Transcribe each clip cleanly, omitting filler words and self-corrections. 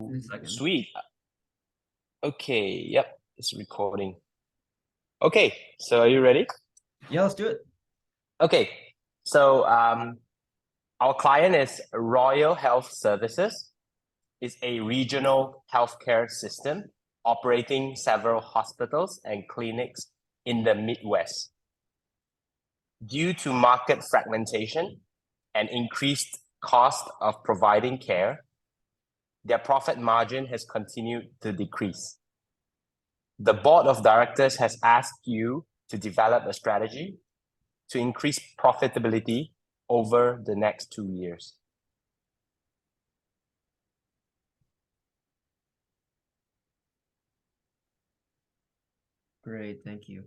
Seconds. Sweet. Okay, yep, it's recording. Okay, so are you ready? Yeah, let's do it. Okay, so our client is Royal Health Services. It's a regional healthcare system operating several hospitals and clinics in the Midwest. Due to market fragmentation and increased cost of providing care, their profit margin has continued to decrease. The board of directors has asked you to develop a strategy to increase profitability over the next 2 years. Great, thank you.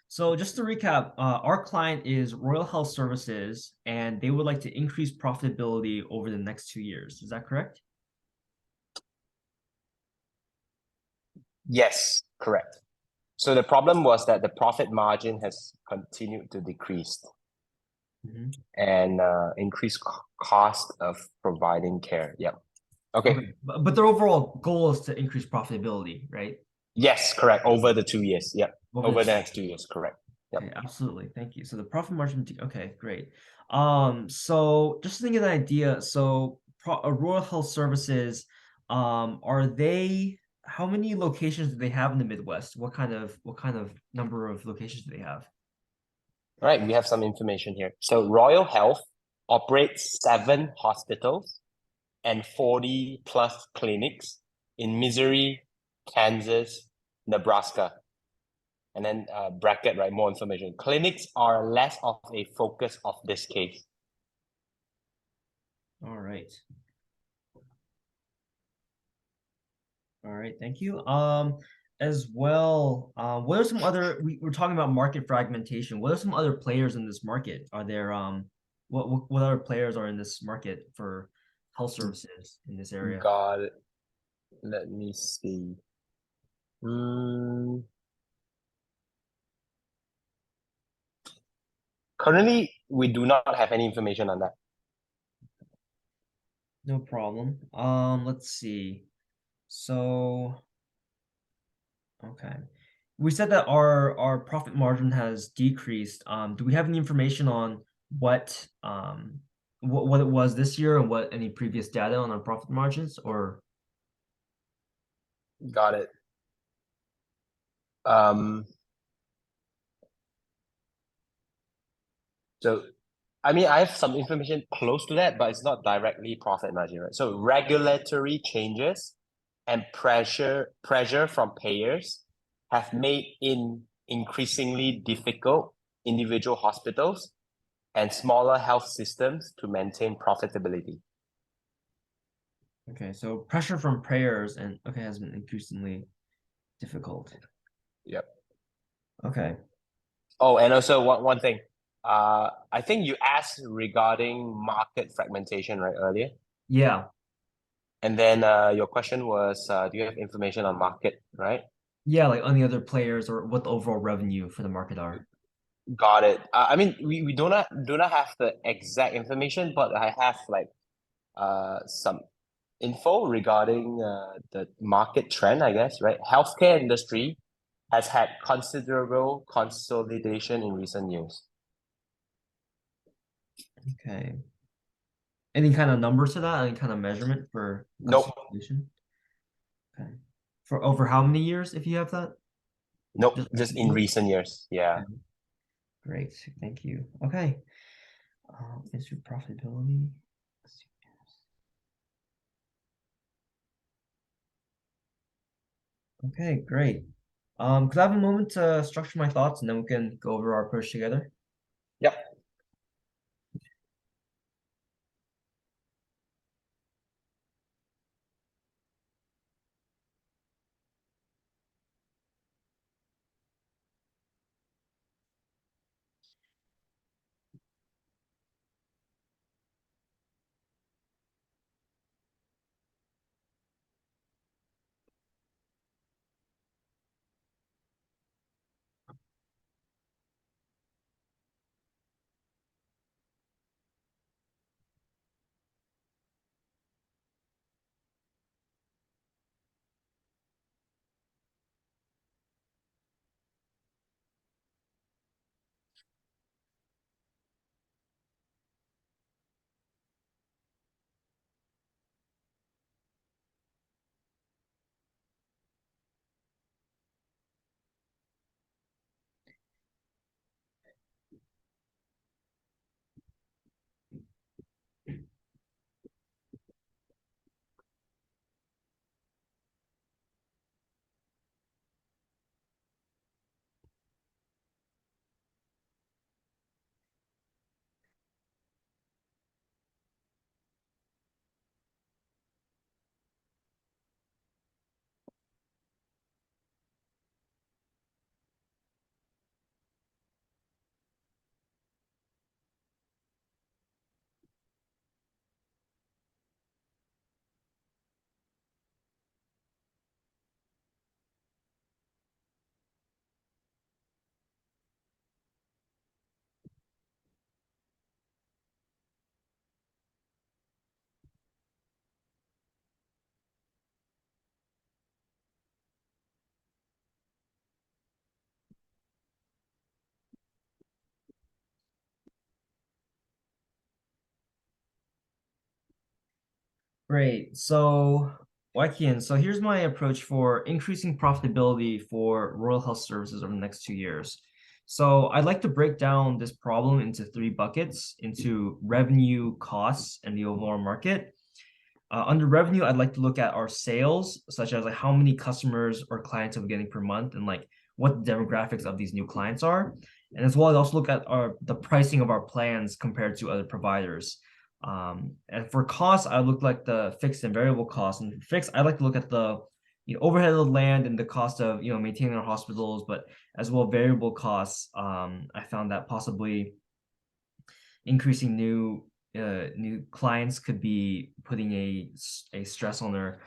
So just to recap, our client is Royal Health Services, and they would like to increase profitability over the next 2 years. Is that correct? Yes, correct. So the problem was that the profit margin has continued to decrease and increased cost of providing care. Yep. Okay. Okay, but their overall goal is to increase profitability, right? Yes, correct. Over the 2 years. Yep. Over Over the the next 2 years. Correct. Yep. Okay, absolutely. Thank you. So the profit margin, okay, great. So just to think of an idea, so Rural Health Services, are they, how many locations do they have in the Midwest? What kind of number of locations do they have? All right. We have some information here. So Royal Health operates 7 hospitals and 40 plus clinics in Missouri, Kansas, Nebraska. And then bracket, right? More information. Clinics are less of a focus of this case. All right. All right, thank you. As well, what are some other, we're talking about market fragmentation. What are some other players in this market? Are there what other players are in this market for health services in this area? Got it. Let me see. Mm, currently, we do not have any information on that. No problem. Let's see. So, okay. We said that our profit margin has decreased. Do we have any information on what it was this year and what any previous data on our profit margins or Got it. Um, so I mean, I have some information close to that, but it's not directly profit margin, right? So regulatory changes and pressure from payers have made it increasingly difficult individual hospitals and smaller health systems to maintain profitability. okay, so pressure from prayers and okay has been increasingly difficult. Yep. Okay. Oh, and also one thing. I think you asked regarding market fragmentation, right, earlier? Yeah. And then your question was, do you have information on market, right? Yeah, like any other players or what the overall revenue for the market are. Got it. I mean, we do not have the exact information, but I have like some info regarding the market trend, I guess, right? Healthcare industry has had considerable consolidation in recent years. Okay. Any kind of numbers to that? Any kind of measurement for Nope, consolidation? Okay. For over how many years, if you have that? nope, Just just in recently? recent years. Yeah. Okay. Great. Thank you. Okay. Is your profitability? Okay, great. Could I have a moment to structure my thoughts and then we can go over our approach together? Yep. Great. So, Waikien, so here's my approach for increasing profitability for rural health services over the next 2 years. So, I'd like to break down this problem into three buckets, into revenue, costs, and the overall market. Under revenue, I'd like to look at our sales, such as like how many customers or clients are we getting per month, and like what the demographics of these new clients are, and as well as also look at the pricing of our plans compared to other providers. And for costs, I look like the fixed and variable costs. And for fixed, I like to look at the overhead of the land and the cost of maintaining our hospitals, but as well variable costs. I found that possibly increasing new clients could be putting a stress on their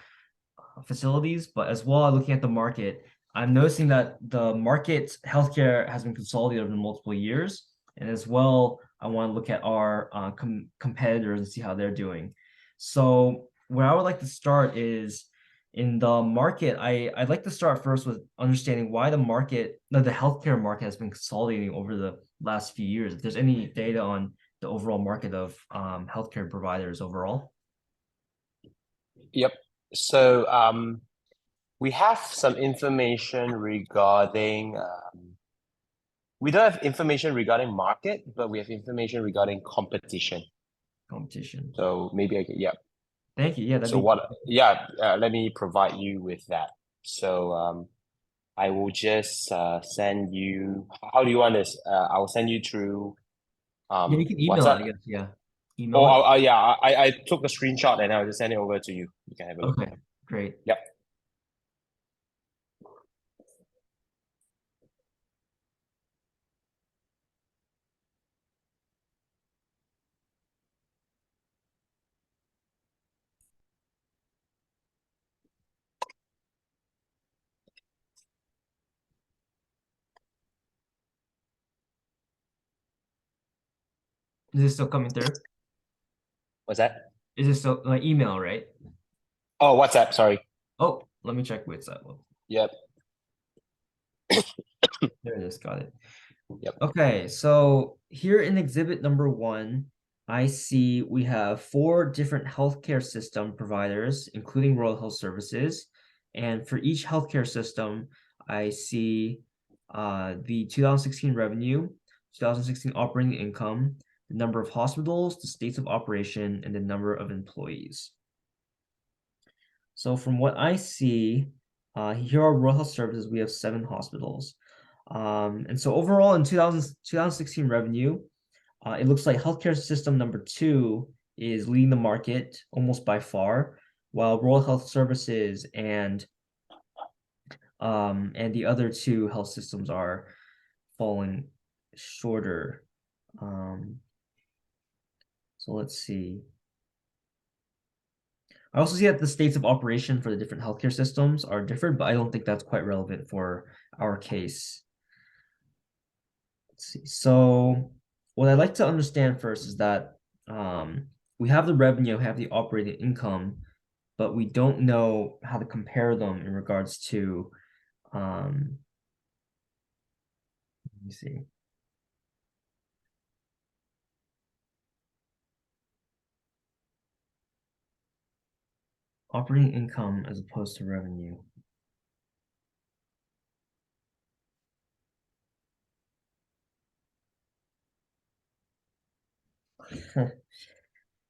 facilities, but as well looking at the market, I'm noticing that the market healthcare has been consolidated over multiple years, and as well, I want to look at our competitors and see how they're doing. So where I would like to start is in the market. I'd like to start first with understanding why the healthcare market has been consolidating over the last few years. If there's any data on the overall market of healthcare providers overall. Yep. So we have some information regarding. We don't have information regarding market, but we have information regarding competition. Competition. So maybe I can, yeah. Thank you. Yeah, that'd So be what? Yeah. Let me provide you with that. So I will just send you. How do you want this? I will send you through yeah, you can email it, WhatsApp. I guess. Yeah. Oh, Email it. yeah. I took a screenshot and I'll just send it over to you. You can have a look. Okay, great. Yep. Is it still coming through? What's that? Is it still like email, right? Oh, WhatsApp. Sorry. Oh, let me check which side. Well, Yep. there it is. Got it. Yep. Okay, so here in exhibit number one, I see we have four different healthcare system providers, including Rural Health Services. And for each healthcare system, I see the 2016 revenue, 2016 operating income, the number of hospitals, the states of operation, and the number of employees. So from what I see, here are Rural Health Services. We have 7 hospitals. And so overall in 2016 revenue, it looks like healthcare system number 2 is leading the market almost by far, while Rural Health Services and the other 2 health systems are falling shorter. So let's see. I also see that the states of operation for the different healthcare systems are different, but I don't think that's quite relevant for our case. Let's see. So what I'd like to understand first is that we have the revenue, we have the operating income, but we don't know how to compare them in regards to let me see. Operating income as opposed to revenue.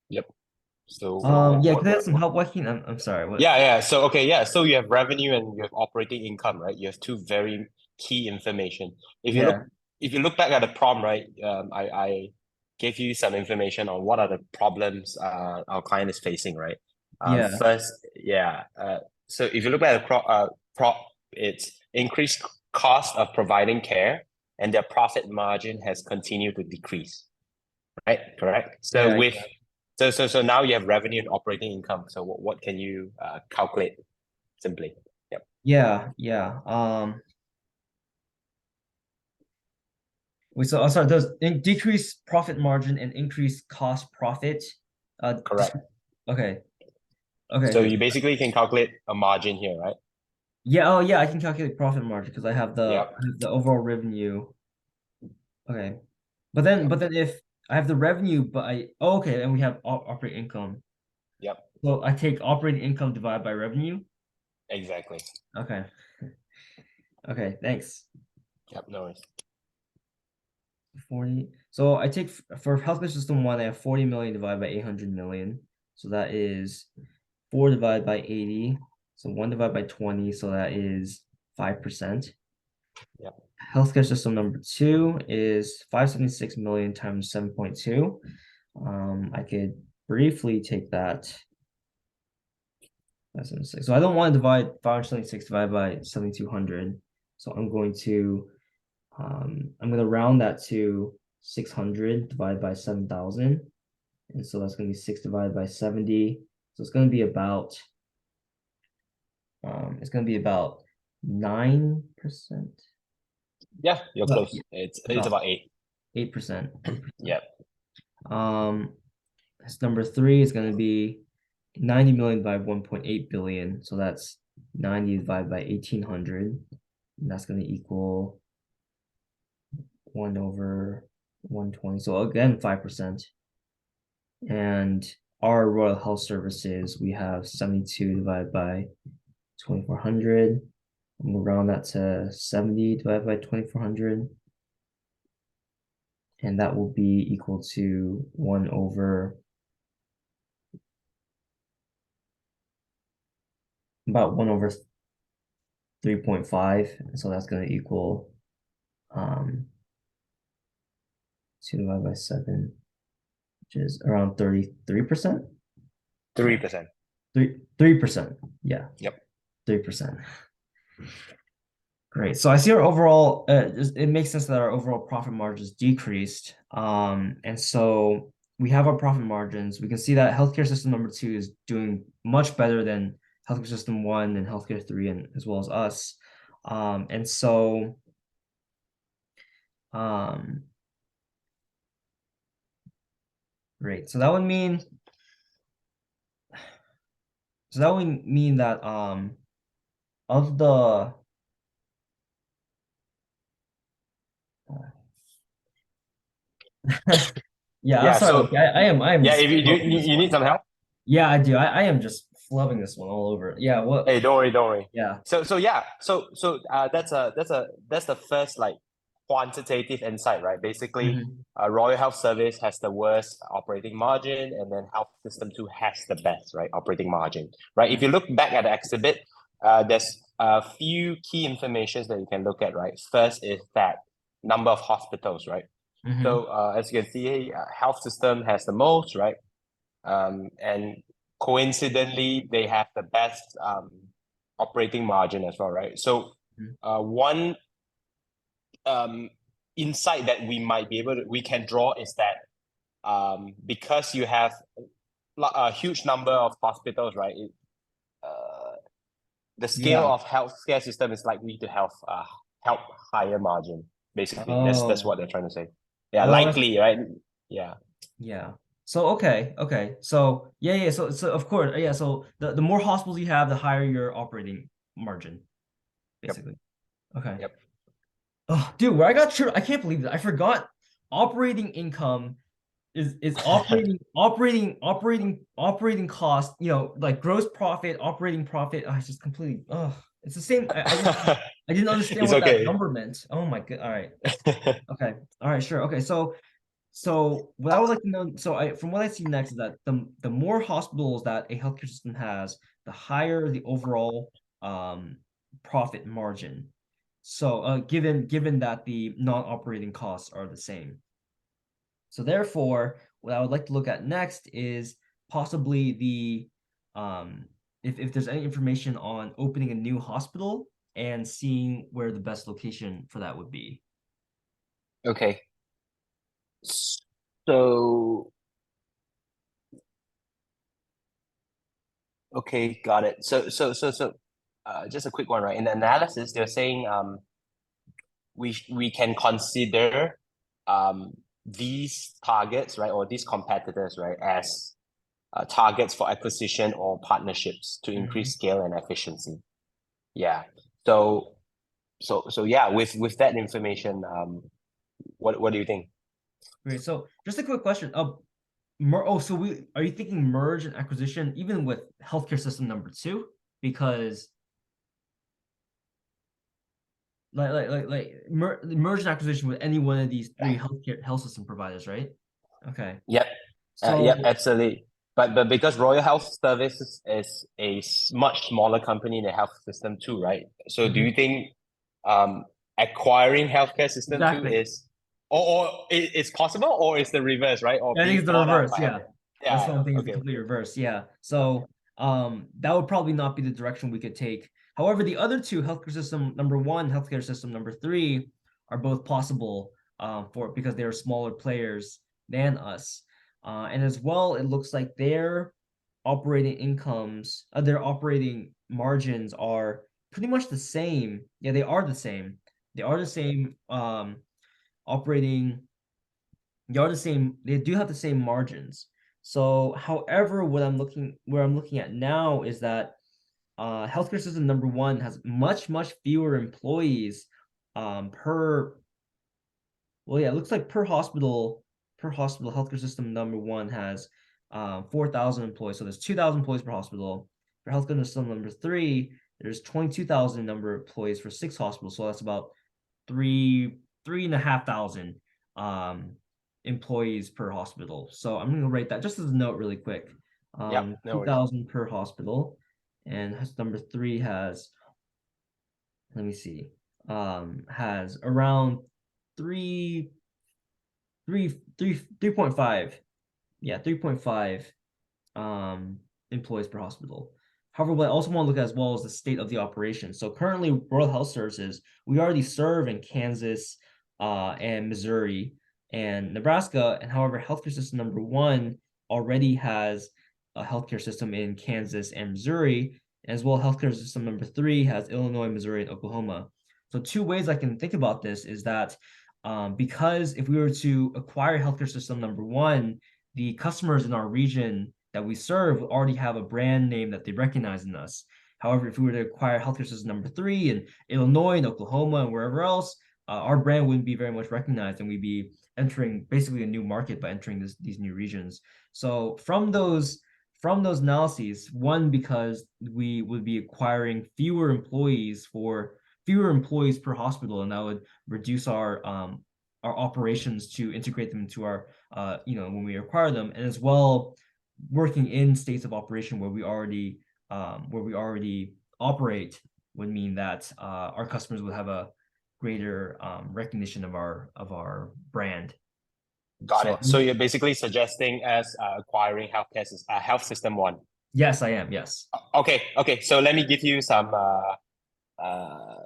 Yep. So Yeah, could I have some help, Joaquin? I'm sorry, what? yeah. So okay, yeah. So you have revenue and you have operating income, right? You have two very key information. Yeah, If you look back at the prompt, right? I gave you some information on what are the problems our client is facing, right? yeah, First, yeah. So if you look at the prop, it's increased cost of providing care, and their profit margin has continued to decrease, right? Correct. So yeah, with so now you have revenue and operating income. So what can you calculate simply? Yep. yeah. Wait, so sorry, does decrease profit margin and increase cost profit? Correct. Okay, So okay. you basically can calculate a margin here, right? Yeah, oh yeah, I can calculate profit margin because Yeah. I have the overall revenue. Okay. But Yep. then if I have the revenue, but I oh, okay, and we have operating income. Yep. So I take operating income divided by revenue. Exactly. Okay. Okay, thanks. Yep, no worries. 40. So I take for healthcare system one, I have 40 million divided by 800 million. So that is 4 divided by 80. So 1 divided by 20. So that is 5%. Yep. Healthcare system number two is 576 million times 7.2. I could briefly take that. 576. So I don't want to divide 576 divided by 7,200. So I'm going to round that to 600 divided by 7,000. And so that's going to be 6 divided by 70. So it's going to be about 9%. Yeah, you're Well, close. It's about about 8. 8%. 8%. Yep. That's number three is going to be 90 million divided by 1.8 billion. So that's 90 divided by 1,800. And that's going to equal 1 over 120. So again, 5%. And our Royal Health Services, we have 72 divided by 2,400. And we'll round that to 70 divided by 2,400. And that will be equal to 1 over about 1 over 3.5. So that's going to equal 2 divided by 7, which is around 33%. 3%. 3%. Yeah. Yep. 3%. Great. So I see our overall, it makes sense that our overall profit margins decreased. And so we have our profit margins. We can see that healthcare system number two is doing much better than healthcare system one and healthcare three, and as well as us. And so, great. So that would mean that of the yeah, I'm Yeah, sorry. so I am yeah, just if you flubbing this you need one. some help. Yeah, I do. I am just flubbing this one all over. Yeah, what? Hey, don't worry, don't worry. Yeah. So yeah, that's the first like quantitative insight, right? Basically, Mhm. Royal Health Service has the worst operating margin, and then Health System 2 has the best, right, operating margin, right? If you look back at the exhibit, there's a few key informations that you can look at, right? First is that number of hospitals, right? Mhm. So as you can see, Health System has the most, right? And coincidentally, they have the best operating margin as well, right? So Mhm. one insight that we can draw is that because you have a huge number of hospitals, right? The scale Yeah. of healthcare system is likely to help higher margin. Basically, that's Oh. what they're trying to say. Yeah, Oh, that's likely, right? Yeah. yeah. So okay. So yeah. So of course, yeah. So the more hospitals you have, the higher your operating margin, Yep. basically. Okay. Yep. Oh, dude, where I got tripped, I can't believe that. I forgot operating income is operating cost, like gross profit, operating profit. I just completely it's the same. I didn't understand It's what that okay. number meant. Oh my god. All right. Okay. All right, sure. Okay. So what I would like to know, from what I see next is that the more hospitals that a healthcare system has, the higher the overall profit margin. So given that the non-operating costs are the same. So therefore, what I would like to look at next is possibly if there's any information on opening a new hospital and seeing where the best location for that would be. Okay. So, okay, got it. Just a quick one, right? In the analysis, they're saying we can consider these targets, right, or these competitors, right, as targets for acquisition or partnerships to Mhm. increase scale and efficiency. Yeah. So yeah, with that information, what do you think? Great. So just a quick question. Oh, so are you thinking merge and acquisition even with healthcare system number two? Because merge and acquisition with any one of these three health system providers, right? Okay. Yep. Yep, So absolutely. But because Royal Health Services is a much smaller company in the health system too, right? So do mhm, you think um acquiring healthcare system too exactly. is it's possible, or is the reverse, right? Or I think being it's the bought out reverse. by Yeah. healthcare? That's Yeah, what I'm thinking is the okay. complete reverse. Yeah. So that would probably not be the direction we could take. However, the other two, healthcare system number one, healthcare system number three, are both possible for because they are smaller players than us. And as well, it looks like their operating incomes, their operating margins are pretty much the same. Yeah, they are the same. They are the same operating they are the same, they do have the same margins. So, however, where I'm looking at now is that healthcare system number one has much fewer employees per well, yeah, it looks like per hospital, healthcare system number one has 4,000 employees. So there's 2,000 employees per hospital. For healthcare system number three, there's 22,000 number of employees for six hospitals. So that's about three and a half thousand employees per hospital. So I'm gonna write that just as a note really quick. Yep, no worries. 2,000 per hospital, and number three has, let me see, has around three, 3.5. Yeah, 3.5 employees per hospital. However, what I also want to look at as well is the state of the operation. So currently, Rural Health Services, we already serve in Kansas, and Missouri and Nebraska. And however, healthcare system number one already has a healthcare system in Kansas and Missouri, as well healthcare system number three has Illinois, Missouri, and Oklahoma. So two ways I can think about this is that because if we were to acquire healthcare system number one, the customers in our region that we serve already have a brand name that they recognize in us. However, if we were to acquire healthcare system number three in Illinois and Oklahoma and wherever else, our brand wouldn't be very much recognized, and we'd be entering basically a new market by entering these new regions. So from those analyses, one, because we would be acquiring fewer employees per hospital, and that would reduce our operations to integrate them into our when we acquire them, and as well working in states of operation where we already operate would mean that our customers would have a greater recognition of our brand. Got So it. So you're basically suggesting as acquiring health system one. yes, I am. Yes. Okay. So let me give you uh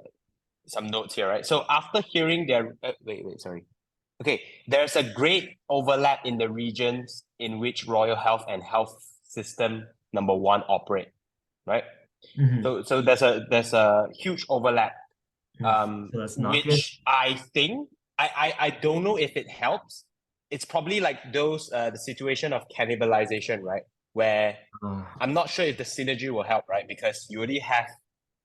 some notes here, right? So after hearing their sorry. Okay, there's a great overlap in the regions in which Royal Health and Health System number one operate, right? Mhm. So there's a huge overlap, So that's not good. which I think I don't know if it helps. It's probably like the situation of cannibalization, right? Where Uh, I'm not sure if the synergy will help, right? Because you already have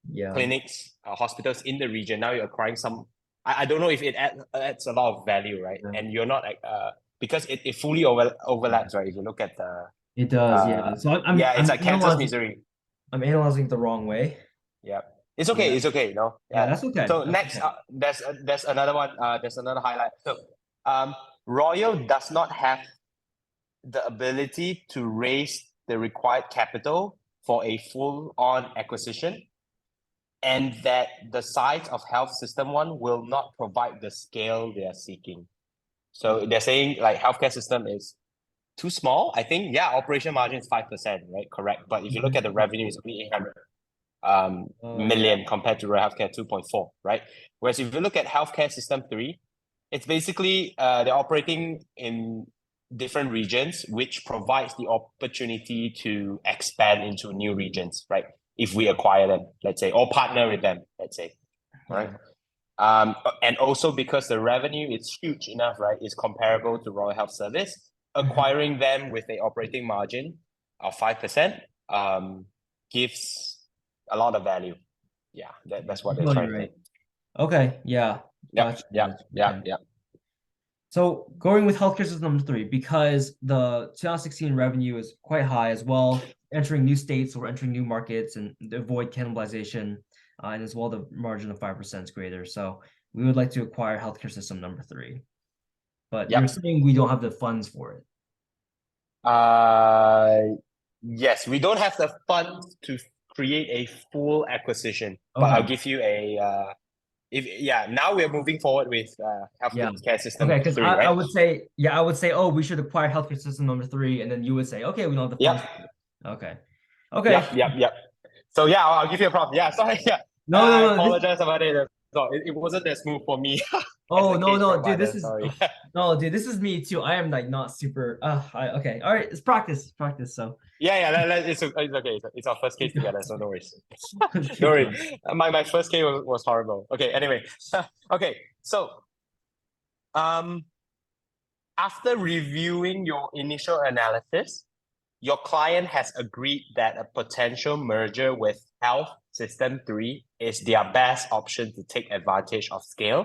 yeah. clinics, hospitals in the region. Now you're acquiring some. I don't know if it adds a lot of value, right? Yeah. And you're not like because it fully overlaps, right? If you look at the It does. Yeah. So yeah, it's like Kansas, Missouri. I'm analyzing it the wrong way. Yeah, it's okay. Yeah. It's okay. Yeah. Yeah. That's okay. So That's next, okay. there's another one. There's another highlight. So, um, Royal does not have the ability to raise the required capital for a full-on acquisition, and that the size of health system one will not provide the scale they are seeking. So they're saying like healthcare system is too small. I think yeah, operation margin is 5%, right? Correct. But if you look at the revenue, it's only 800 Oh yeah. million compared to healthcare 2.4, right? Whereas if you look at healthcare system three, it's basically they're operating in different regions, which provides the opportunity to expand into new regions, right? If we acquire them, let's say, or partner with them, let's say, right? Yeah. And also because the revenue is huge enough, right? It's comparable to Royal Health Service. Mhm. Acquiring them with a operating margin of 5% gives a lot of value. Yeah, that's what You're they're totally trying to right. say. Okay. Yeah. Yep, Gotcha. yep, Gotcha. yep, Okay. yep. So going with healthcare system number three, because the 2016 revenue is quite high as well, entering new states or entering new markets and avoid cannibalization, and as well the margin of 5% is greater. So we would like to acquire healthcare system number three. But you're Yep. saying we don't have the funds for it. Uh, yes, we don't have the funds to create a full acquisition, but I'll Okay. give you a if yeah. Now we're moving forward with Yeah. healthcare system Okay, because three, I right? would say, yeah, I would say, oh, we should acquire healthcare system number three, and then you would say, okay, we don't have the funds. Yep, Okay. yep, Okay. yep, yep. So yeah, I'll give you a prompt. Yeah, sorry. Yeah, No, no, I no. This, apologize about it. So it wasn't that smooth for me as oh a no, case no, dude, provider. this is Sorry. no, dude, this is me too. I am like not super okay. All right, it's practice, practice. So Yeah, yeah, it's okay. It's our first case keep going. together, so no worries. Let's Don't keep going. worry. My first case was horrible. Okay, anyway. Okay, so um after reviewing your initial analysis, your client has agreed that a potential merger with Health System 3 is their best option to take advantage of scale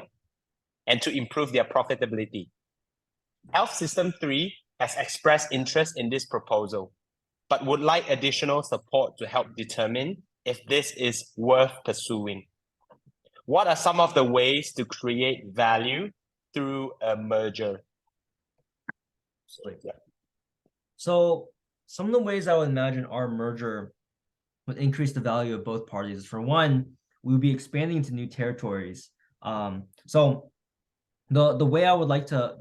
and to improve their profitability. Health System 3 has expressed interest in this proposal, but would like additional support to help determine if this is worth pursuing. What are some of the ways to create value through a merger? Yeah. So some of the ways I would imagine our merger would increase the value of both parties. For one, we would be expanding into new territories. So the way I would like to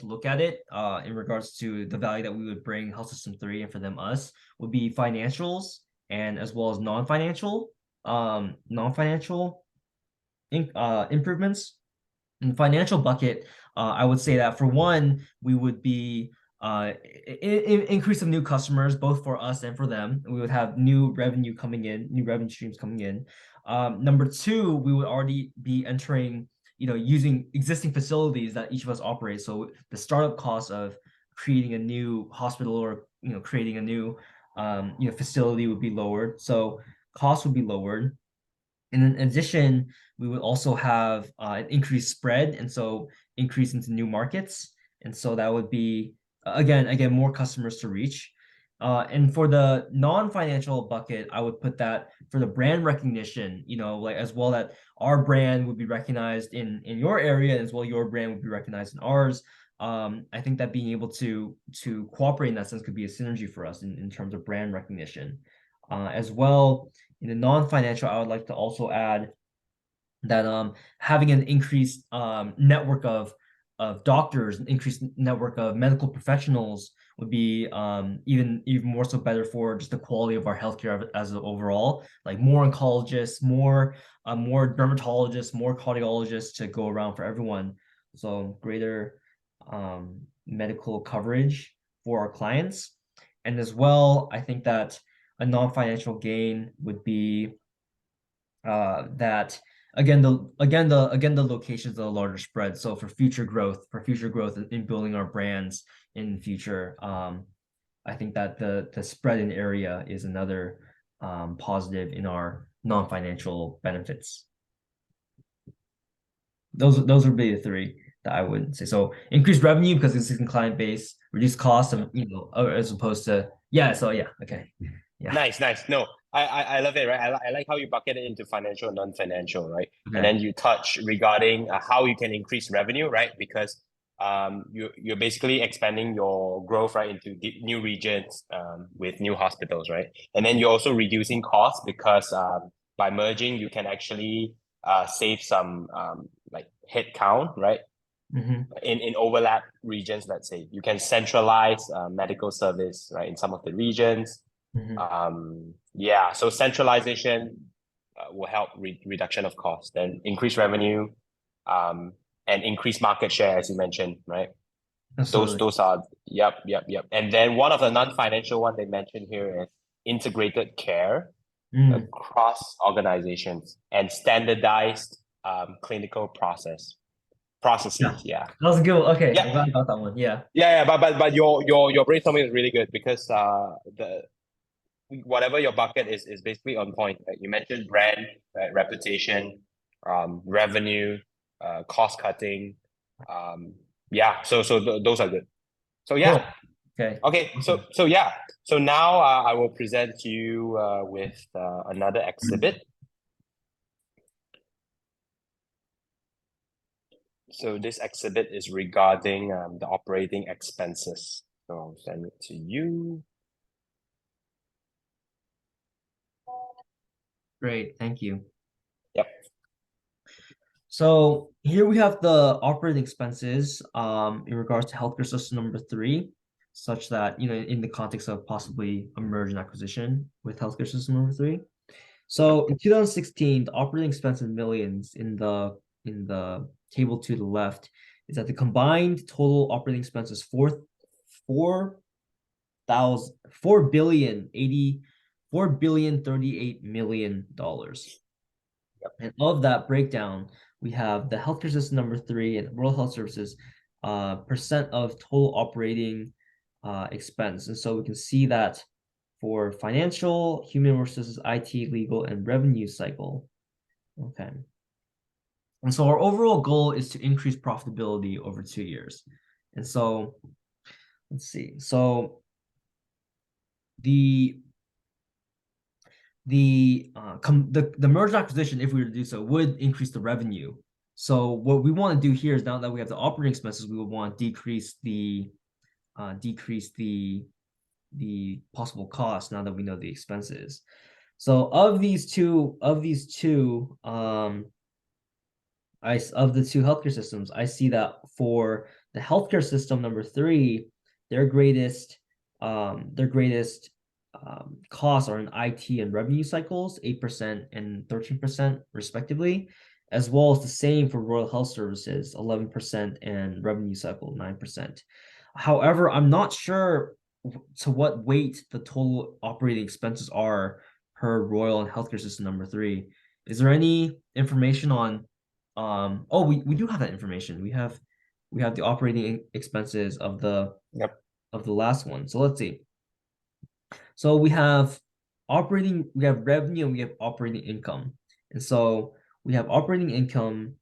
look at it in regards to the value that we would bring health system three and for them us would be financials and as well as non-financial improvements. In the financial bucket, I would say that for one, we would be increase of new customers, both for us and for them. We would have new revenue coming in, new revenue streams coming in. Number two, we would already be entering, using existing facilities that each of us operate. So the startup cost of creating a new hospital or creating a new facility would be lowered. So costs would be lowered. And in addition, we would also have an increased spread, and so increase into new markets. And so that would be again more customers to reach. And for the non-financial bucket, I would put that for the brand recognition, like as well that our brand would be recognized in your area, as well your brand would be recognized in ours. I think that being able to cooperate in that sense could be a synergy for us in terms of brand recognition. As well, in the non-financial, I would like to also add that having an increased network of doctors, an increased network of medical professionals would be even more so better for just the quality of our healthcare as an overall. Like more oncologists, more dermatologists, more cardiologists to go around for everyone. So greater medical coverage for our clients. And as well, I think that a non-financial gain would be that again the locations of the larger spread. So for future growth in building our brands in the future, I think that the spread in area is another positive in our non-financial benefits. Those would be the three that I would say. So increased revenue because existing client base, reduce costs, and as opposed to yeah. So yeah, okay, yeah, Nice, nice. No, I love it, right? I like how you bucket it into financial and non-financial, right? And okay, then you touch regarding how you can increase revenue, right? Because you're basically expanding your growth, right, into new regions with new hospitals, right? And then you're also reducing costs because by merging, you can actually save some like head count, right? mm-hmm, In overlap regions, let's say you can centralize medical service, right, in some of the regions. mm-hmm. Yeah, so centralization will help reduction of cost, then increase revenue, um, and increase market share, as you mentioned, right? Those Absolutely. those are yep. And then one of the non-financial one they mentioned here is integrated care Mm. across organizations and standardized clinical Yeah, processes. Yeah, that was a good one. Okay, I'm yeah, glad I got that one. Yeah. yeah. But your brainstorming is really good because the whatever your bucket is basically on point. Right? You mentioned brand, right? Reputation, revenue, cost cutting, um, Yeah, those are good. So yeah, Cool. Okay. okay. So Awesome. so yeah. So now I will present you with another exhibit. So this exhibit is regarding the operating expenses. So I'll send it to you. Great. Thank you. Yep. So here we have the operating expenses in regards to healthcare system number three, such that, in the context of possibly a merge and acquisition with healthcare system number three. Yep. So in 2016, the operating expense in millions in the table to the left is that the combined total operating expense is four thousand 4,038 million dollars. And of that breakdown, we have the healthcare system number three and rural health services percent of total operating expense. And so we can see that for financial, human resources, IT, legal, and revenue cycle. Okay. And so our overall goal is to increase profitability over 2 years. And so let's see. So the the merger acquisition, if we were to do so, would increase the revenue. So what we want to do here is, now that we have the operating expenses, we would want to decrease the possible cost now that we know the expenses. So of these two of the two healthcare systems, I see that for the healthcare system number three, their greatest costs are in IT and revenue cycles, 8% and 13% respectively, as well as the same for Royal Health Services, 11% and revenue cycle, 9%. However, I'm not sure to what weight the total operating expenses are per Royal and Healthcare System number three. Is there any information on oh, we do have that information. We have the operating expenses of the Yep. last one. So let's see. So we have revenue, and we have operating income. And so we have operating income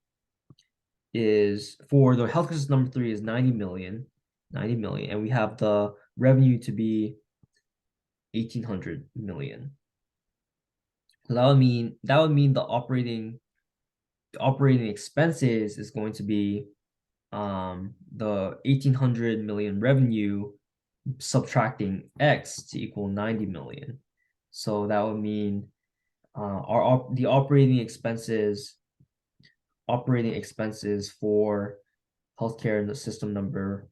is for the healthcare system number three is 90 million, and we have the revenue to be 1,800 million. So that would mean the operating expenses is going to be the 1,800 million revenue subtracting X to equal 90 million. So that would mean the operating expenses for healthcare in the system number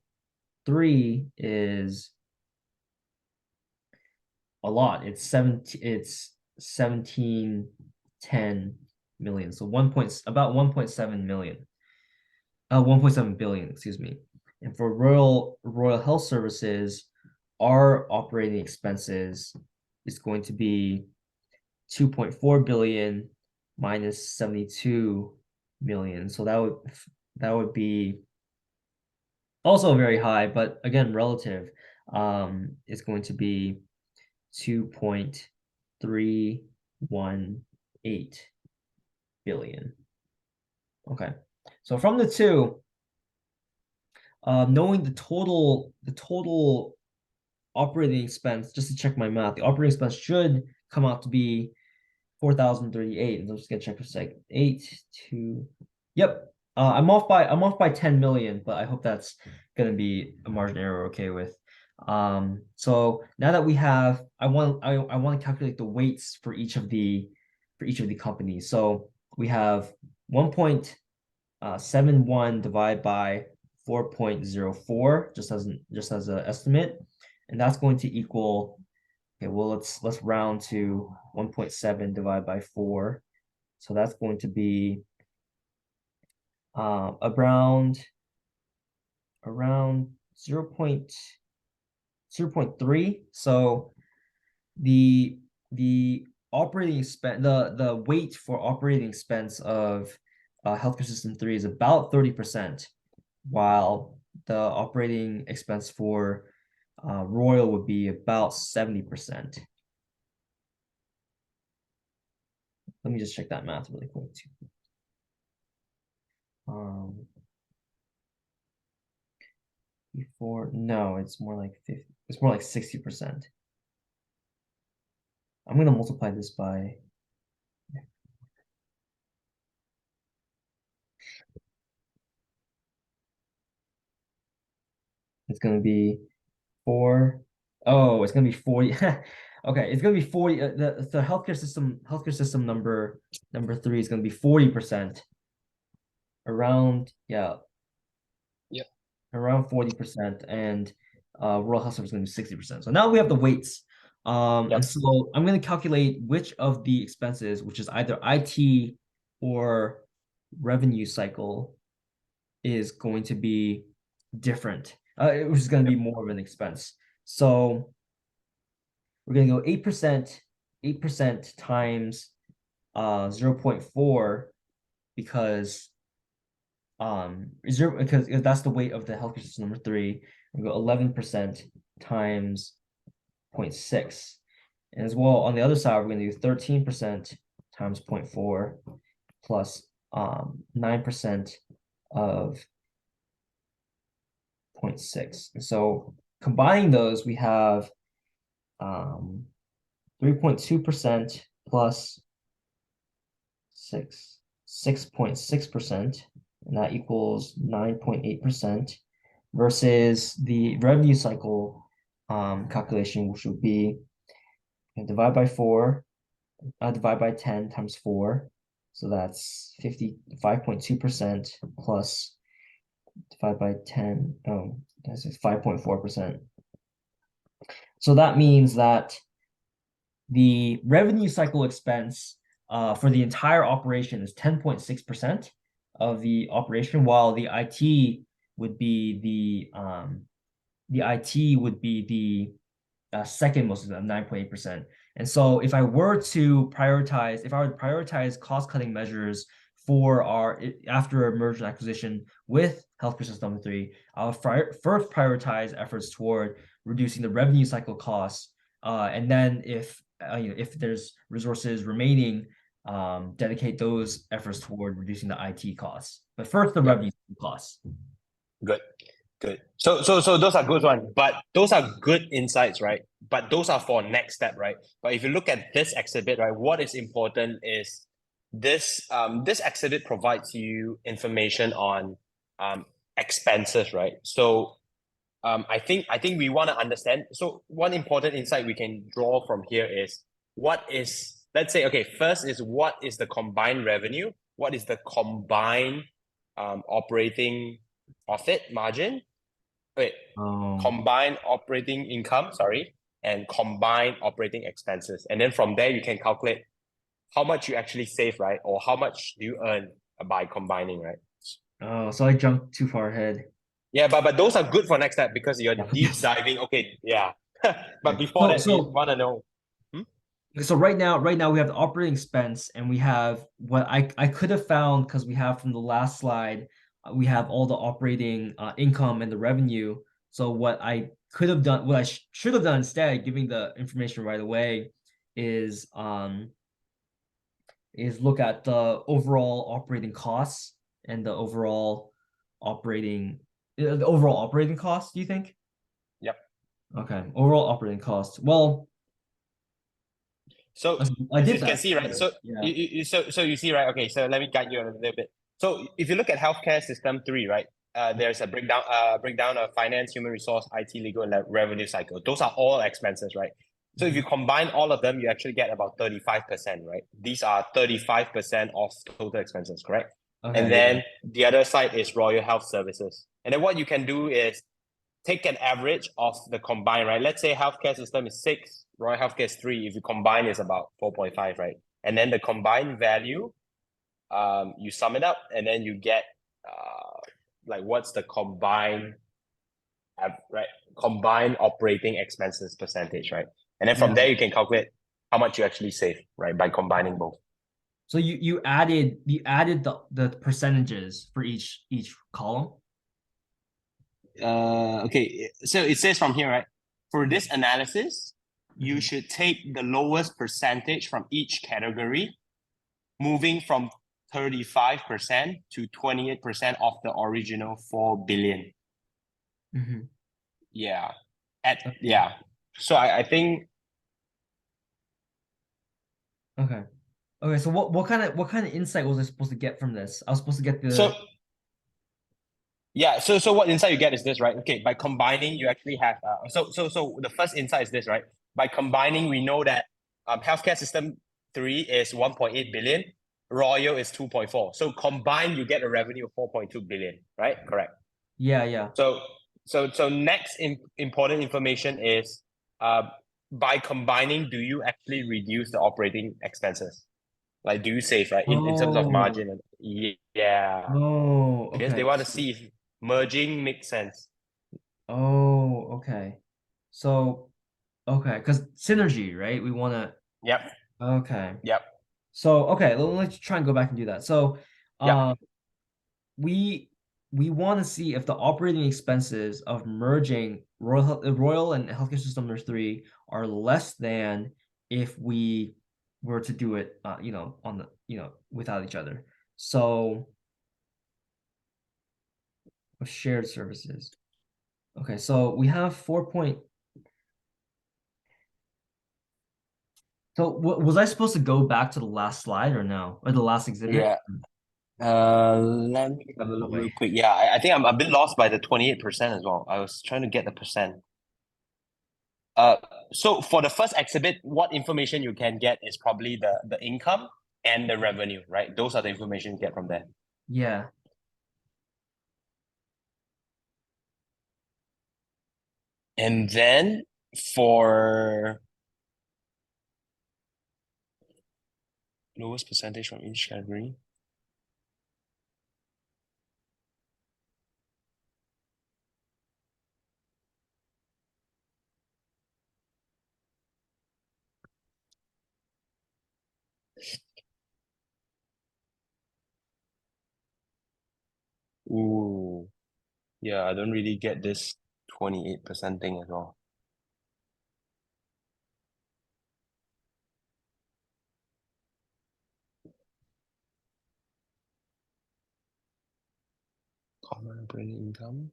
three is a lot. It's 1710 million. So about 1.7 million. 1.7 billion, excuse me. And for Royal Health Services, our operating expenses is going to be 2.4 billion minus 72 million. So that would be also very high, but again, relative. Is going to be 2.318 billion. Okay. So from the two, knowing the total operating expense, just to check my math, the operating expense should come out to be 4,038. I'm just gonna check for a second. 8 2. Yep. I'm off by 10 million, but I hope that's gonna be a margin error okay with. So now that we have, I want to calculate the weights for each of the companies. So we have 1.71 divided by 4.04, just as an estimate, and that's going to equal. Okay, well, let's round to 1.7 divided by 4. So that's going to be around 0.3. So the operating expense, the weight for operating expense of healthcare system three is about 30%, while the operating expense for Royal would be about 70%. Let me just check that math really quick too. before, no, it's more like 50, it's more like 60%. I'm gonna multiply this by, it's gonna be four. Oh, it's gonna be 40. Okay, it's gonna be 40. The healthcare system number three is gonna be 40%. Around, yeah, Yep. around 40%, and rural health service is gonna be 60%. So now we have the weights. And Yep. so I'm gonna calculate which of the expenses, which is either IT or revenue cycle, is going to be different, which is going to Yep. be more of an expense. So we're going to go 8% times 0.4, because because that's the weight of the healthcare system number three. We go 11% times 0.6. And as well, on the other side, we're going to do 13% times 0.4 plus 9% of 0.6. And so combining those, we have 3.2% plus 6.6%, and that equals 9.8%, versus the revenue cycle calculation, which would be divide by 4, divide by 10 times 4. So that's 55.2% plus divide by 10. Oh, that's 5.4%. So that means that the revenue cycle expense for the entire operation is 10.6% of the operation, while the IT would be the second most of 9.8%. And so if I were to prioritize cost-cutting measures for our after a merger and acquisition with healthcare system number three, I'll first prioritize efforts toward reducing the revenue cycle costs, and then if there's resources remaining, dedicate those efforts toward reducing the IT costs. But first, the Yep. revenue costs. Good. Good. So those are good ones, but those are good insights, right? But those are for next step, right? But if you look at this exhibit, right, what is important is this exhibit provides you information on expenses, right? So I think we want to understand. So one important insight we can draw from here is what is, let's say, okay, first is what is the combined revenue? What is the combined operating profit margin? Wait, Oh. combined operating income, sorry, and combined operating expenses. And then from there, you can calculate how much you actually save, right? Or how much do you earn by combining, right? Oh, so I jumped too far ahead. Yeah, but those are good for next step because you're Yeah. deep Yes. diving. Okay, yeah. But Okay. before So that, we so want to know. Hmm? so right now we have the operating expense, and we have what I could have found, because we have from the last slide, we have all the operating income and the revenue. So what I could have done, what I should have done instead, giving the information right away, is look at the overall operating costs and the overall operating costs, do you think? Yep. Okay, overall operating costs. Well, So I as did you can that. see, right? So Yeah. so you see, right? Okay, so let me guide you a little bit. So if you look at healthcare system three, right? There's a breakdown of finance, human resource, IT, legal, and revenue cycle. Those are all expenses, right? So if you combine all of them, you actually get about 35%, right? These are 35% of total expenses, correct? And Okay, yeah. then the other side is Royal Health Services. And then what you can do is take an average of the combined, right? Let's say healthcare system is 6, Royal Healthcare is 3. If you combine, it's about 4.5, right? And then the combined value, you sum it up, and then you get like what's the combined, right? Combined operating expenses percentage, right? And then from Yeah. there, you can calculate how much you actually save, right? By combining both. So you added the percentages for each column. Okay, so it says from here, right? For Yeah. this analysis, you Mhm. should take the lowest percentage from each category, moving from 35% to 28% of the original 4 billion. Mm-hmm. Yeah. Okay. Yeah. So I think Okay. Okay. So what kind of insight was I supposed to get from this? I was supposed to get so. the Yeah, so what insight you get is this, right? Okay, by combining, you actually have so the first insight is this, right? By combining, we know that healthcare system three is 1.8 billion, Royal is 2.4. So combined, you get a revenue of 4.2 billion, right? Correct. yeah, yeah. So next important information is uh by combining, do you actually reduce the operating expenses? Like, do you save, right? In terms of Oh, margin? Yeah, oh, because they okay. want to see if merging makes sense. Oh, okay. So, okay, because synergy, right? We want to, Yep. okay. Yep. So, okay, let's try and go back and do that. So, Yep. um, we we want to see if the operating expenses of merging Royal and Healthcare System number three are less than if we were to do it, on the, without each other. So, of shared services. Okay, so we have 4 point. So was I supposed to go back to the last slide or no? Or the last exhibit? Yeah. Let me have a Oh look real boy. quick. Yeah, I think I'm a bit lost by the 28% as well. I was trying to get the percent. Uh, so for the first exhibit, what information you can get is probably the income and the revenue, right? Those are the information you get from there. Yeah. And then for lowest percentage from each category. Ooh, yeah, I don't really get this 28% thing at all. Common operating income.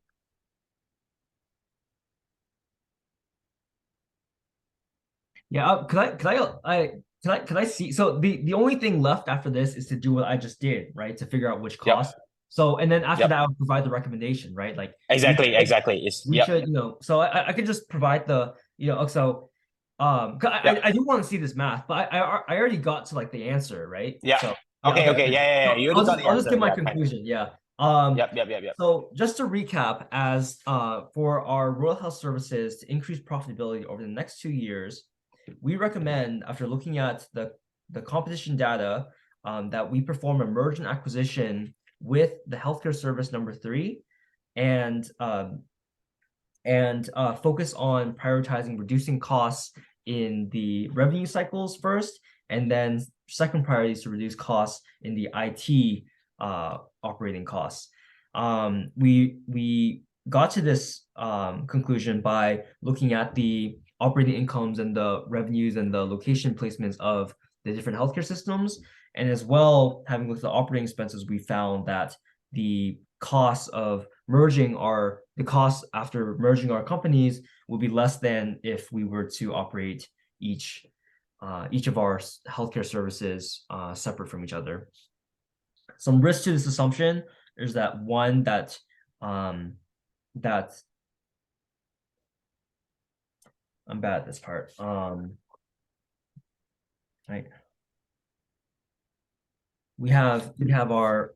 Yeah, could I see? So the only thing left after this is to do what I just did, right? To figure out which Yep. cost. So and then after that, Yep. I'll provide the recommendation, right? Like Exactly. Exactly. It's we yep. should, so I could just provide the, 'cause I Yep. I do want to see this math, but I already got to like the answer, right? Yeah. So yeah, Okay. okay, Okay. okay. Yeah. Yeah. Yeah. So You already got the I'll just answer. give my Yeah. Fine. conclusion. Yeah. Yep. Yep. Yep. Yep. So just to recap, as for our rural health services to increase profitability over the next 2 years, we recommend, after looking at the competition data, that we perform a merge and acquisition with the healthcare service number three, and focus on prioritizing reducing costs in the revenue cycles first, and then second priority is to reduce costs in the IT operating costs. We got to this conclusion by looking at the operating incomes and the revenues and the location placements of the different healthcare systems. And as well, having looked at the operating expenses, we found that the costs after merging our companies will be less than if we were to operate each each of our healthcare services separate from each other. Some risk to this assumption is that one um, that I'm bad at this part. Right. We have our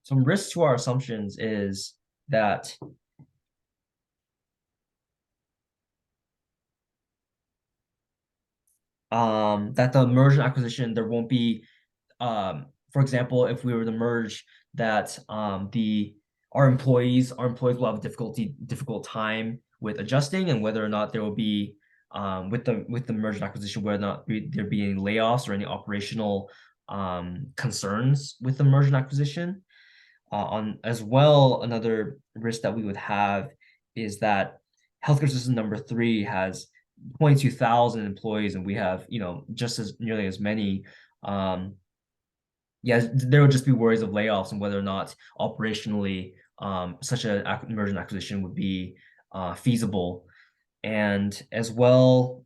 some risk to our assumptions is that that the merger and acquisition there won't be, for example, if we were to merge, that the our employees will have difficult time with adjusting, and whether or not there will be, with the merger and acquisition, whether or not there be any layoffs or any operational concerns with the merger and acquisition. On as well, another risk that we would have is that healthcare system number three has 22,000 employees, and we have, just as nearly as many. Um, yeah, there would just be worries of layoffs and whether or not operationally such an merger and acquisition would be feasible. And as well,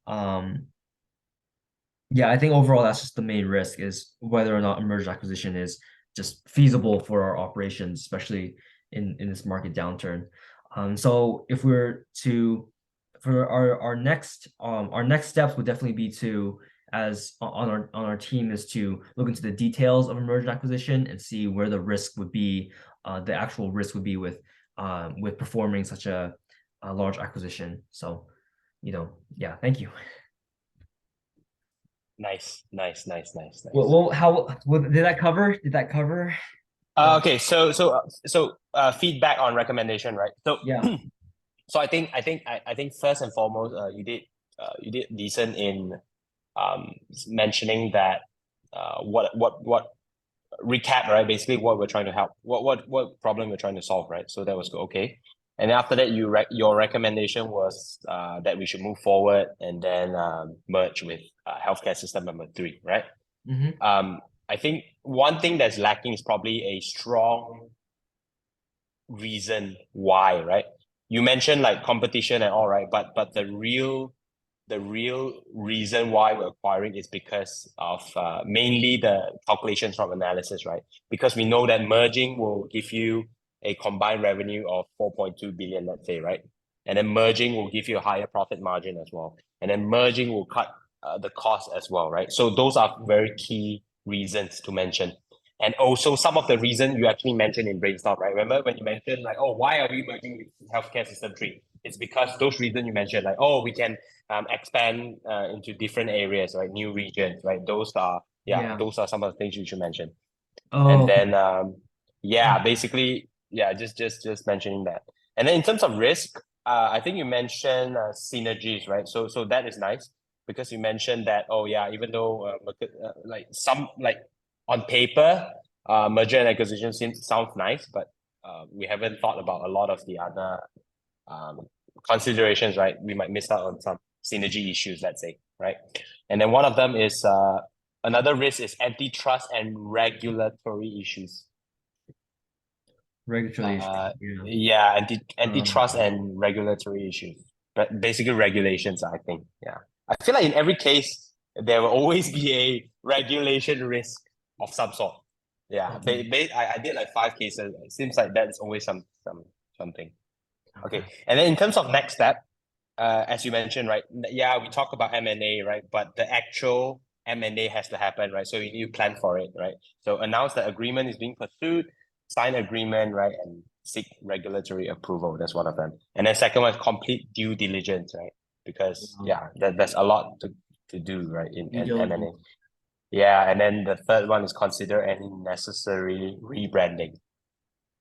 yeah, I think overall that's just the main risk is whether or not a merger acquisition is just feasible for our operations, especially in this market downturn. So if we're to for our next steps would definitely be to as on our team is to look into the details of a merger and acquisition and see where the risk would be, the actual risk would be with performing such a large acquisition. So, yeah, thank you. Nice. Well, did that cover? Did that cover? Okay, so feedback on recommendation, right? So Yeah. so I think first and foremost, you did decent in mentioning that what recap, right? Basically, what we're trying to help, what problem we're trying to solve, right? So that was okay. And after that, your recommendation was that we should move forward and then merge with healthcare system number three, right? Mm-hmm. I think one thing that's lacking is probably a strong reason why, right? You mentioned like competition and all, right? But the real reason why we're acquiring is because of mainly the calculations from analysis, right? Because we know that merging will give you a combined revenue of 4.2 billion, let's say, right? And then merging will give you a higher profit margin as well. And then merging will cut the cost as well, right? So those are very key reasons to mention. And also some of the reasons you actually mentioned in Brainstorm, right? Remember when you mentioned like, oh, why are we merging with healthcare system three? It's because those reasons you mentioned, like, oh, we can expand into different areas, right? New regions, right? Yeah. Those are some of the things you should mention. And Oh, okay. then yeah, basically, yeah, just mentioning that. And then in terms of risk, I think you mentioned synergies, right? So that is nice because you mentioned that, oh yeah, even though like some like on paper, merger and acquisition sounds nice, but we haven't thought about a lot of the other um, considerations, right? We might miss out on some synergy issues, let's say, right? And then one of them is another risk is antitrust and regulatory issues. Regulatory issues. Uh, Yeah. yeah, antitrust Um, and regulatory issues, but basically regulations, I think. Yeah, I feel like in every case there will always be a regulation risk of some sort. Yeah, okay. I did like 5 cases. It seems like that's always something. Okay. Okay, and then in terms of next step, as you mentioned, right? Yeah, we talk about M&A, right? But the actual M&A has to happen, right? So you need to plan for it, right? So announce that agreement is being pursued, sign agreement, right? And seek regulatory approval. That's one of them. And then second one is complete due diligence, right? Because Um, yeah, there's a lot to do, right? In due M&A. diligence. Yeah, and then the third one is consider any necessary rebranding.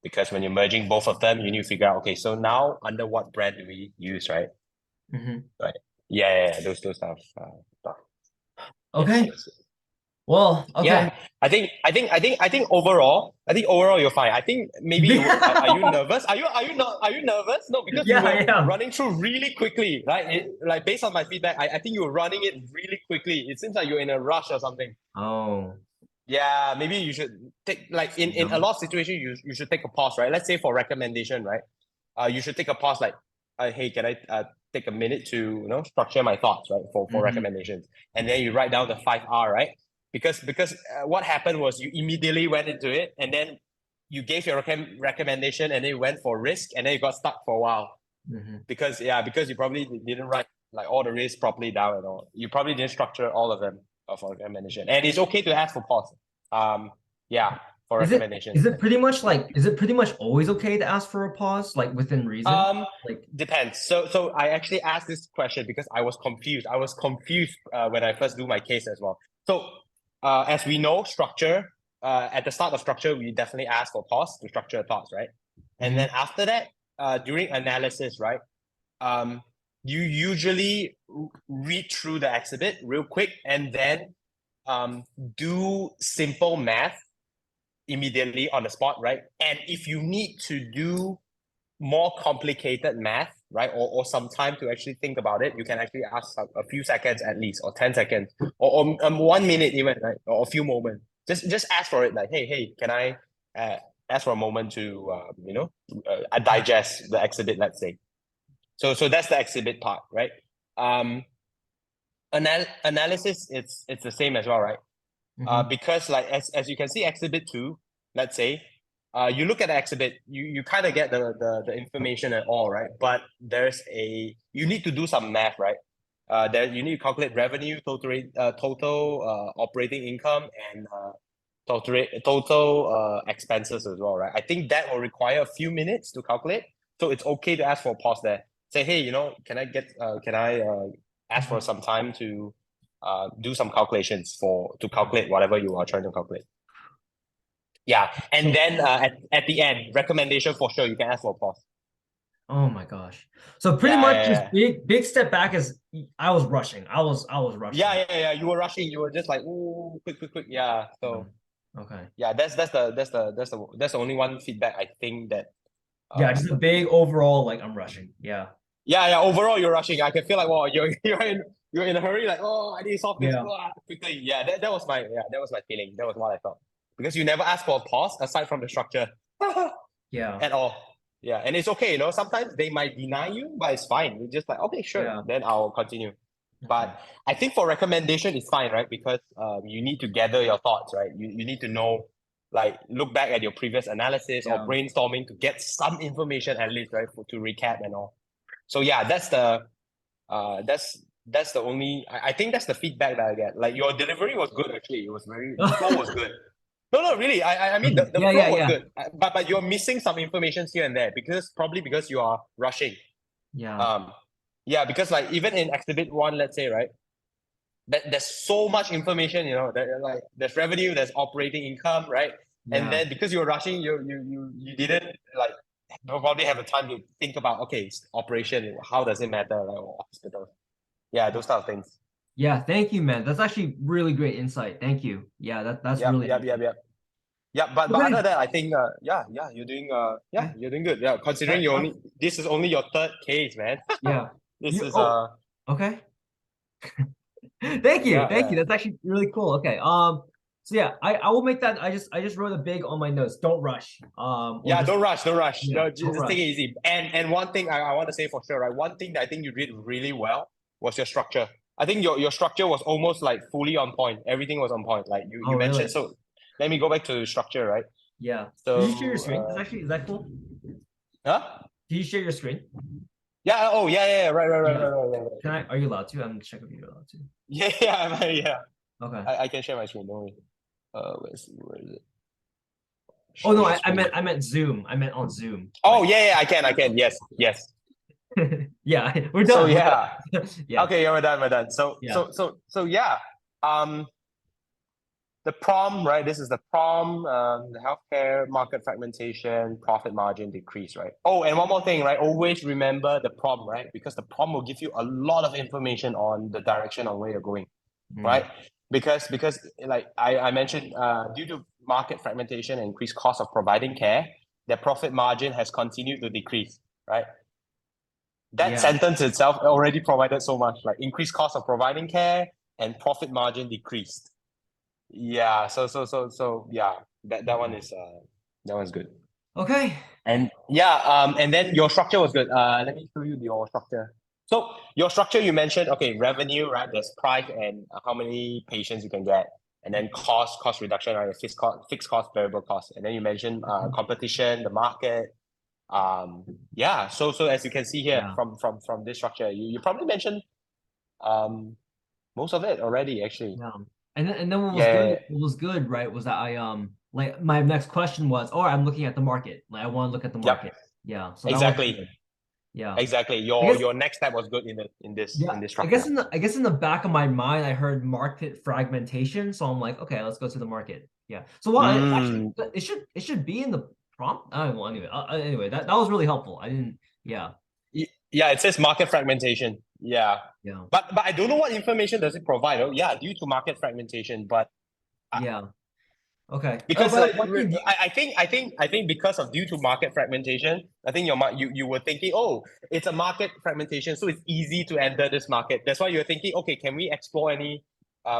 Because when you're merging both of them, you need to figure out, okay, so now under what brand do we use, right? Hmm. Right. Yeah. Those stuff. Stuff. Yes. Okay. Well, okay. Yeah. I think overall you're fine. I think maybe are you nervous? Are you nervous? No, because you Yeah, were I am. running through really quickly, right? Like based on my feedback, I think you were running it really quickly. It seems like you're in a rush or something. Oh, Yeah, maybe you should take like in a no. lot of situations you should take a pause, right? Let's say for recommendation, right? You should take a pause like, hey, can I take a minute to structure my thoughts, right? For Hmm. recommendations, and then you write down the 5R, right? Because what happened was you immediately went into it, and then you gave your recommendation, and then you went for risk, and then you got stuck for a while Hmm. because you probably didn't write like all the risks properly down and all. You probably didn't structure all of them for recommendation, and it's okay to ask for pause. Um, yeah, for Is it recommendations. is it pretty much like is it pretty much always okay to ask for a pause, like within reason? Um, Like, Depends. So I actually asked this question because I was confused. I was confused when I first do my case as well. So as we know, structure at the start of structure, we definitely ask for pause to structure thoughts, right? And mhm, then after that, during analysis, right? Um, you usually read through the exhibit real quick and then um, do simple math immediately on the spot, right? And if you need to do more complicated math, right, or some time to actually think about it, you can actually ask a few seconds at least, or 10 seconds, or 1 minute even, right, or a few moments. Just ask for it, like, hey, can I ask for a moment to digest the exhibit, let's say. So that's the exhibit part, right? Analysis, it's the same as well, right? Mm-hmm. Because like as you can see, exhibit two, let's say, you look at the exhibit, you kind of get the information and all, right? But you need to do some math, right? There you need to calculate revenue, total operating income, and total expenses as well, right? I think that will require a few minutes to calculate, so it's okay to ask for a pause there. Say, hey, can I ask for some time to do some calculations to calculate whatever you are trying to calculate. Yeah, and So, then at the end, recommendation for sure, you can ask for a pause. oh my gosh. So pretty Yeah, much yeah, just yeah. big step back is I was rushing. I was Yeah, rushing. yeah, yeah. You were rushing. You were just like, ooh, quick, quick, quick. Yeah. Yeah. So Okay. yeah, that's the only one feedback I think that Yeah, just a um big overall like I'm rushing. Yeah. yeah. Overall, you're rushing. I can feel like, wow, you're in a hurry. Like, oh, I need to solve this Yeah. quickly. Yeah, that was my feeling. That was what I felt because you never asked for a pause aside from the structure Yeah. at all. Yeah, and it's okay. Sometimes they might deny you, but it's fine. You're just like, okay, sure. Yeah. Then I'll continue. Okay. But I think for recommendation, it's fine, right? Because you need to gather your thoughts, right? You need to know, like, look back at your previous analysis or Yeah. brainstorming to get some information at least, right? To recap and all. So yeah, that's the only. I think that's the feedback that I get. Like your delivery was good actually. The flow was good. No, no, really. I mean the Yeah, yeah, flow was yeah. good. But you're missing some information here and there because you are rushing. Yeah. Um, yeah, because like even in exhibit one, let's say, right, there's so much information, like there's revenue, there's operating income, right? And Yeah. then because you're rushing, you didn't like probably have the time to think about, okay, operation, how does it matter, like, or hospital. Yeah, those type of things. Yeah, thank you, man. That's actually really great insight. Thank you. Yeah, that's Yep, really yep, yep, helpful. yep. Yeah, but other Okay. than that, I think Okay. you're doing good. Yeah, considering this is only your third case, man. Yeah. This You is oh, okay. Thank you. yeah, Thank you. yeah. That's actually really cool. Okay. So yeah, I will make that. I just wrote a big on my notes. Don't rush. Or Yeah, just don't rush, don't rush. yeah, No, don't just take it rush. easy. And one thing I want to say for sure, right? One thing that I think you did really well was your structure. I think your structure was almost like fully on point. Everything was on point. Like Oh, you mentioned. really? So let me go back to structure, right? Yeah. Did you share your So screen? Is that cool? huh? Did you share your screen? Yeah, oh yeah, yeah, yeah, right, right, right, Yeah. right, right, right, Can right. I? Are you allowed to? I'm checking if you're allowed to. Yeah, yeah, yeah. Okay. I can share my screen, don't worry. Let's see, where is it? Oh no, Share I screen. meant Zoom. I meant on Zoom. Oh Like, yeah, yeah, I can. Yes, yes. yeah, we're So done. We're yeah. done. Yeah. Okay, yeah, we're done. Yeah. So yeah. Um the prom, right? This is the prom, the healthcare market fragmentation, profit margin decrease, right? Oh, and one more thing, right? Always remember the prom, right? Because the prom will give you a lot of information on the direction on where you're going, right? Mm. Because like I mentioned, due to market fragmentation and increased cost of providing care, their profit margin has continued to decrease, right? That Yeah. sentence itself already provided so much, like increased cost of providing care and profit margin decreased. Yeah, so yeah, that one's good. Okay. And yeah, and then your structure was good. Let me show you your structure. So your structure, you mentioned, okay, revenue, right? There's price and how many patients you can get, and then cost reduction, right? Fixed cost, variable cost, and then you mentioned competition, the market. Yeah. So as you can see here Yeah. from this structure, you probably mentioned um most of it already, actually. Yeah. And then Yeah. what was good, right, was that I like my next question was, oh, I'm looking at the market. Like I want to look at the Yep. market. Yeah. So that was Exactly. good. Yeah. Exactly. I Your guess your next step was good in this yeah, in this I guess structure. in the back of my mind, I heard market fragmentation. So I'm like, okay, let's go to the market. Yeah. So well, actually Mm. it should be in the prompt. I don't know. Anyway, that was really helpful. I didn't. Yeah. Yeah, it says market fragmentation. Yeah. Yeah. But I don't know what information does it provide. Oh, yeah, due to market fragmentation. But Yeah. Okay. because But like Joaquin, I think because of due to market fragmentation, I think you were thinking, oh, it's a market fragmentation, so it's easy to enter this market. That's why you're thinking, okay, can we explore any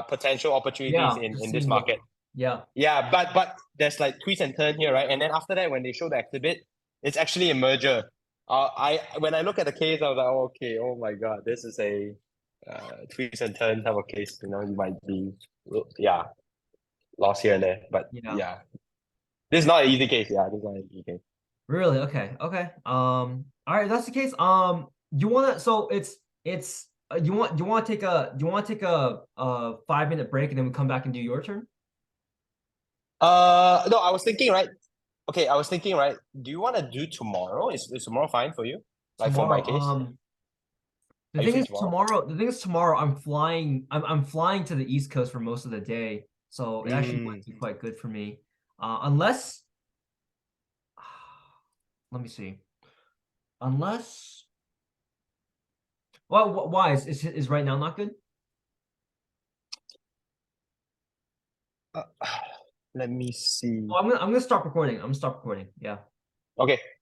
potential opportunities yeah, in just this seeing what market? Yeah. Yeah, but there's like twists and turn here, right? And then after that, when they show the exhibit, it's actually a merger. I when I look at the case, I was like, oh, okay, oh my God, this is a twist and turn type of case. You know, you might be, yeah, lost here and there, but Yeah. yeah, this is not an easy case. Yeah, this is not an easy case. Really? Okay. Okay. All right, if that's the case. You wanna so it's you want to take a 5-minute break and then we come back and do your turn? No, I was thinking, right? Okay, I was thinking, right? Do you want to do tomorrow? Is tomorrow fine for you? Like for my Tomorrow. case, The are you thing free is tomorrow? tomorrow, the thing is tomorrow I'm flying to the East Coast for most of the day. So it actually Mm. might be quite good for me. Unless let me see. Unless well, why is right now not good? Uh, let me see. Oh, I'm gonna stop recording. I'm gonna stop recording. Yeah. Okay.